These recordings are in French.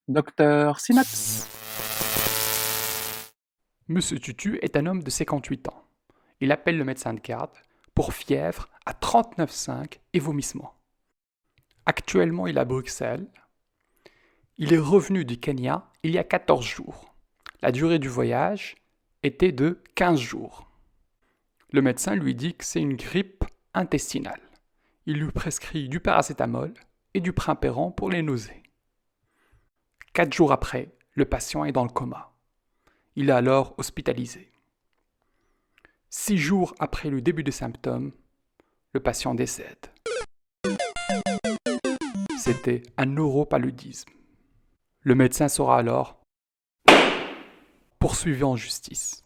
Docteur Synapse. Monsieur Tutu est un homme de 58 ans. Il appelle le médecin de garde pour fièvre à 39,5 et vomissements. Actuellement, il est à Bruxelles. Il est revenu du Kenya il y a 14 jours. La durée du voyage était de 15 jours. Le médecin lui dit que c'est une grippe intestinale. Il lui prescrit du paracétamol et du primpéran pour les nausées. 4 jours après, le patient est dans le coma. Il est alors hospitalisé. 6 jours après le début des symptômes, le patient décède. C'était un neuropaludisme. Le médecin sera alors poursuivi en justice.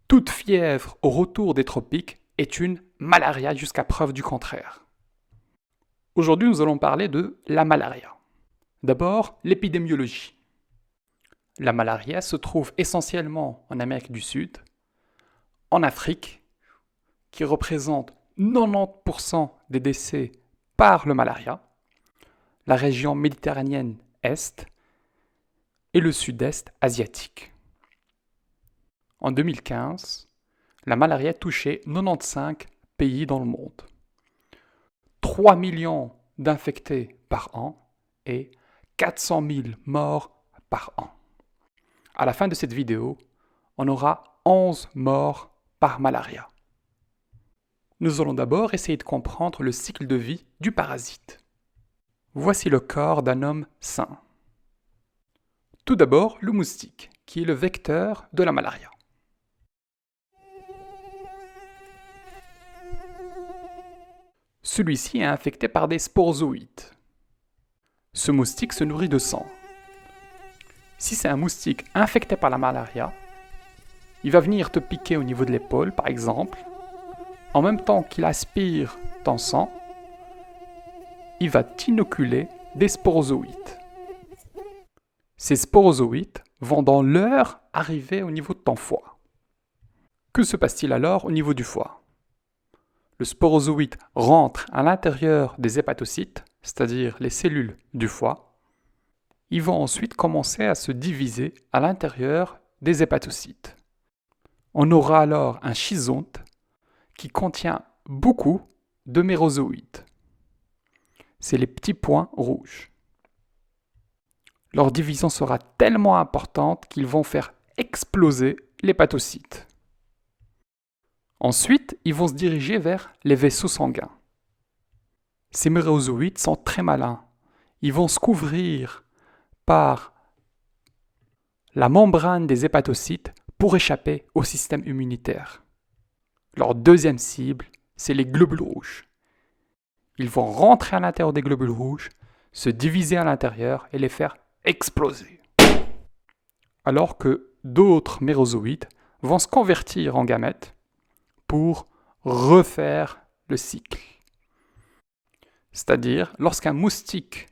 Toute fièvre au retour des tropiques est une malaria jusqu'à preuve du contraire. Aujourd'hui, nous allons parler de la malaria. D'abord, l'épidémiologie. La malaria se trouve essentiellement en Amérique du Sud, en Afrique, qui représente 90% des décès par le malaria, la région méditerranéenne Est et le sud-est asiatique. En 2015, la malaria touchait 95 pays dans le monde. 3 millions d'infectés par an et 400 000 morts par an. À la fin de cette vidéo, on aura 11 morts par malaria. Nous allons d'abord essayer de comprendre le cycle de vie du parasite. Voici le corps d'un homme sain. Tout d'abord, le moustique, qui est le vecteur de la malaria. Celui-ci est infecté par des sporozoïdes. Ce moustique se nourrit de sang. Si c'est un moustique infecté par la malaria, il va venir te piquer au niveau de l'épaule, par exemple. En même temps qu'il aspire ton sang, il va t'inoculer des sporozoïdes. Ces sporozoïdes vont dans l'heure arriver au niveau de ton foie. Que se passe-t-il alors au niveau du foie? Le sporozoïde rentre à l'intérieur des hépatocytes, c'est-à-dire les cellules du foie. Ils vont ensuite commencer à se diviser à l'intérieur des hépatocytes. On aura alors un schizonte qui contient beaucoup de mérozoïdes. C'est les petits points rouges. Leur division sera tellement importante qu'ils vont faire exploser l'hépatocyte. Ensuite, ils vont se diriger vers les vaisseaux sanguins. Ces mérozoïdes sont très malins. Ils vont se couvrir par la membrane des hépatocytes pour échapper au système immunitaire. Leur deuxième cible, c'est les globules rouges. Ils vont rentrer à l'intérieur des globules rouges, se diviser à l'intérieur et les faire exploser. Alors que d'autres mérozoïdes vont se convertir en gamètes pour refaire le cycle. C'est-à-dire, lorsqu'un moustique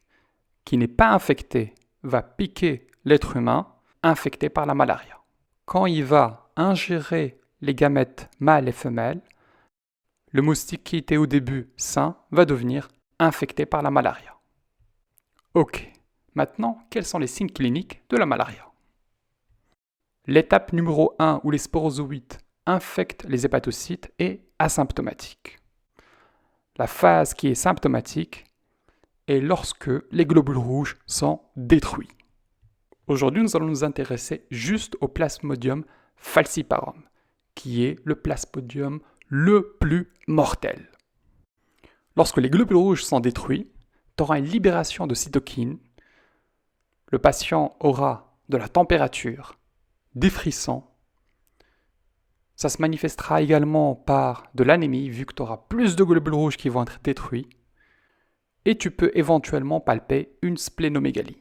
qui n'est pas infecté va piquer l'être humain infecté par la malaria. Quand il va ingérer les gamètes mâles et femelles, le moustique qui était au début sain va devenir infecté par la malaria. Ok, maintenant, quels sont les signes cliniques de la malaria? L'étape numéro 1 où les sporozoïdes infectent les hépatocytes est asymptomatique. La phase qui est symptomatique est lorsque les globules rouges sont détruits. Aujourd'hui, nous allons nous intéresser juste au Plasmodium falciparum, qui est le plasmodium le plus mortel. Lorsque les globules rouges sont détruits, tu auras une libération de cytokines. Le patient aura de la température, des frissons. Ça se manifestera également par de l'anémie, vu que tu auras plus de globules rouges qui vont être détruits. Et tu peux éventuellement palper une splénomégalie.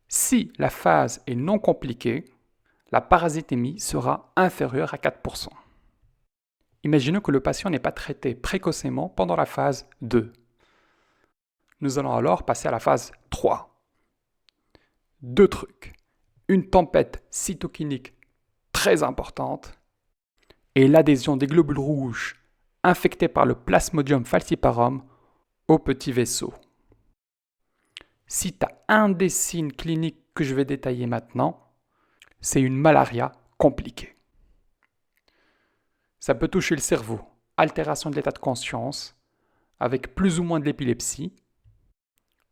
Si la phase est non compliquée, la parasitémie sera inférieure à 4%. Imaginons que le patient n'est pas traité précocement pendant la phase 2. Nous allons alors passer à la phase 3. Deux trucs. Une tempête cytokinique très importante et l'adhésion des globules rouges infectés par le Plasmodium falciparum au petit vaisseau. Si tu as un des signes cliniques que je vais détailler maintenant, c'est une malaria compliquée. Ça peut toucher le cerveau, altération de l'état de conscience, avec plus ou moins de l'épilepsie.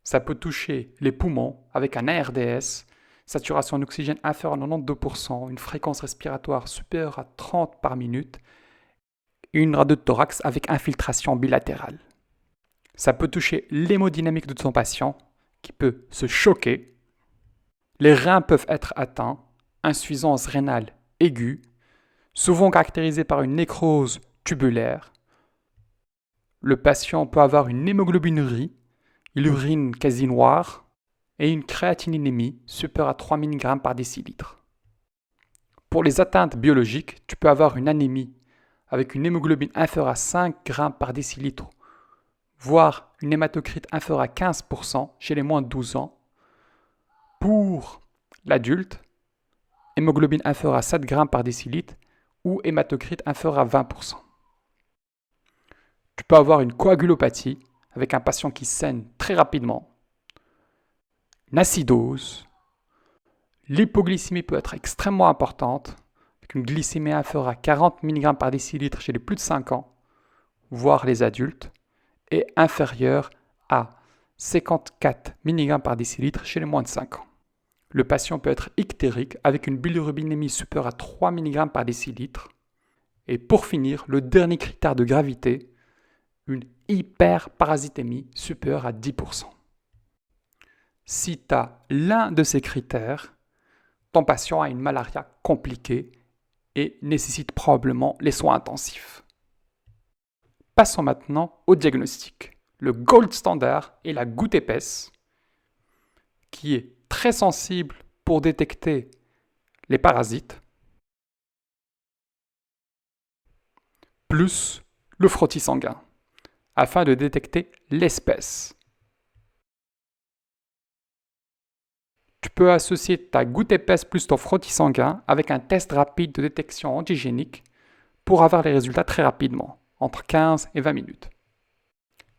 Ça peut toucher les poumons avec un ARDS, saturation d'oxygène inférieure à 92%, une fréquence respiratoire supérieure à 30 par minute et une radio de thorax avec infiltration bilatérale. Ça peut toucher l'hémodynamique de ton patient qui peut se choquer. Les reins peuvent être atteints, insuffisance rénale aiguë, souvent caractérisée par une nécrose tubulaire. Le patient peut avoir une hémoglobinurie, l'urine quasi noire et une créatininémie supérieure à 3 mg par décilitre. Pour les atteintes biologiques, tu peux avoir une anémie avec une hémoglobine inférieure à 5 g par décilitre, voire une hématocrite inférieure à 15% chez les moins de 12 ans. Pour l'adulte, hémoglobine inférieure à 7 g par décilitre ou hématocrite inférieure à 20%. Tu peux avoir une coagulopathie avec un patient qui saigne très rapidement, une acidose. L'hypoglycémie peut être extrêmement importante, avec une glycémie inférieure à 40 mg par décilitre chez les plus de 5 ans, voire les adultes, et inférieure à 54 mg par décilitre chez les moins de 5 ans. Le patient peut être ictérique avec une bilirubinémie supérieure à 3 mg par décilitre. Et pour finir, le dernier critère de gravité, une hyperparasitémie supérieure à 10%. Si tu as l'un de ces critères, ton patient a une malaria compliquée et nécessite probablement les soins intensifs. Passons maintenant au diagnostic. Le gold standard est la goutte épaisse, qui est très sensible pour détecter les parasites, plus le frottis sanguin, afin de détecter l'espèce. Tu peux associer ta goutte épaisse plus ton frottis sanguin avec un test rapide de détection antigénique pour avoir les résultats très rapidement, entre 15 et 20 minutes.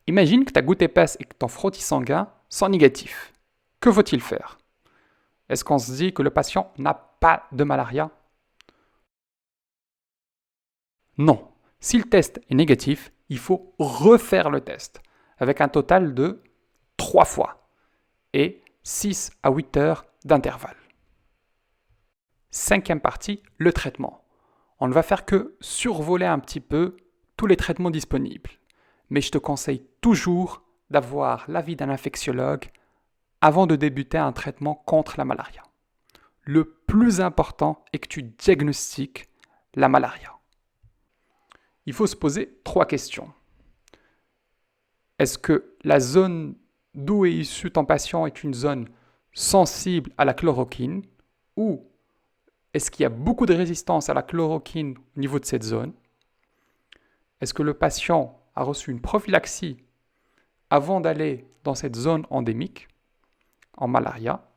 Imagine que ta goutte épaisse et que ton frottis sanguin sont négatifs. Que faut-il faire? Est-ce qu'on se dit que le patient n'a pas de malaria? Non. Si le test est négatif, il faut refaire le test avec un total de 3 fois et 6 à 8 heures d'intervalle. Cinquième partie, le traitement. On ne va faire que survoler un petit peu tous les traitements disponibles. Mais je te conseille toujours d'avoir l'avis d'un infectiologue avant de débuter un traitement contre la malaria. Le plus important est que tu diagnostiques la malaria. Il faut se poser 3 questions. Est-ce que la zone d'où est issu ton patient est une zone sensible à la chloroquine ou est-ce qu'il y a beaucoup de résistance à la chloroquine au niveau de cette zone? Est-ce que le patient a reçu une prophylaxie avant d'aller dans cette zone endémique en malaria?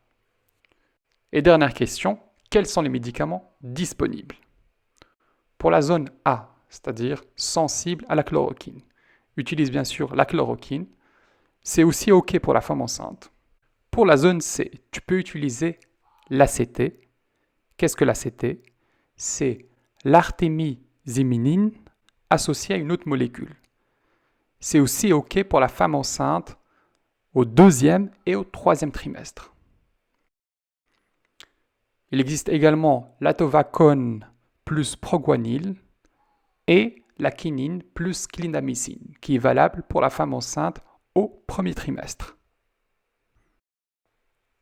Et dernière question, quels sont les médicaments disponibles? Pour la zone A, c'est-à-dire sensible à la chloroquine, utilise bien sûr la chloroquine. C'est aussi OK pour la femme enceinte. Pour la zone C, tu peux utiliser l'ACT. Qu'est-ce que l'ACT? C'est l'artémisinine associée à une autre molécule. C'est aussi OK pour la femme enceinte au 2e et au 3e trimestre. Il existe également l'atovacone plus proguanil et la quinine plus clindamycine, qui est valable pour la femme enceinte au 1er trimestre.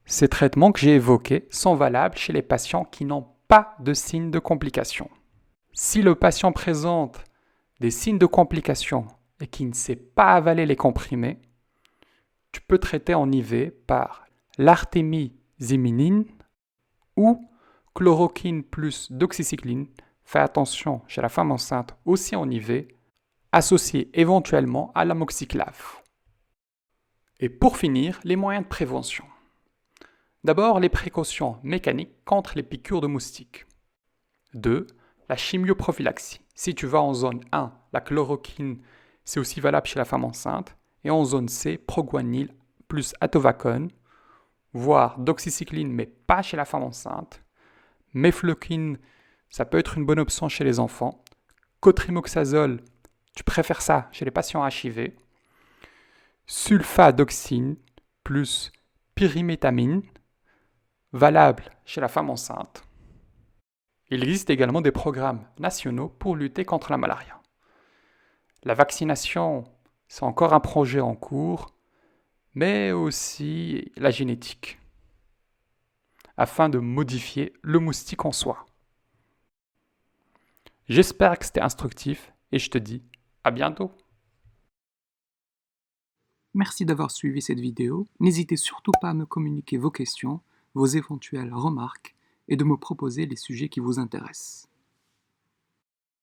Ces traitements que j'ai évoqués sont valables chez les patients qui n'ont pas de signes de complications. Si le patient présente des signes de complications et qui ne sait pas avaler les comprimés, tu peux traiter en IV par l'artémisinine ou chloroquine plus doxycycline. Fais attention chez la femme enceinte aussi en IV, associé éventuellement à l'amoxiclave. Et pour finir, les moyens de prévention. D'abord, les précautions mécaniques contre les piqûres de moustiques. 2. La chimioprophylaxie. Si tu vas en zone 1, la chloroquine, c'est aussi valable chez la femme enceinte. Et en zone C, proguanil plus atovacone voire doxycycline, mais pas chez la femme enceinte. Mefloquine, ça peut être une bonne option chez les enfants. Cotrimoxazole, tu préfères ça chez les patients HIV. Sulfadoxine plus pyrimétamine, valable chez la femme enceinte. Il existe également des programmes nationaux pour lutter contre la malaria. La vaccination, c'est encore un projet en cours, mais aussi la génétique, afin de modifier le moustique en soi. J'espère que c'était instructif et je te dis à bientôt. Merci d'avoir suivi cette vidéo. N'hésitez surtout pas à me communiquer vos questions, vos éventuelles remarques et de me proposer les sujets qui vous intéressent.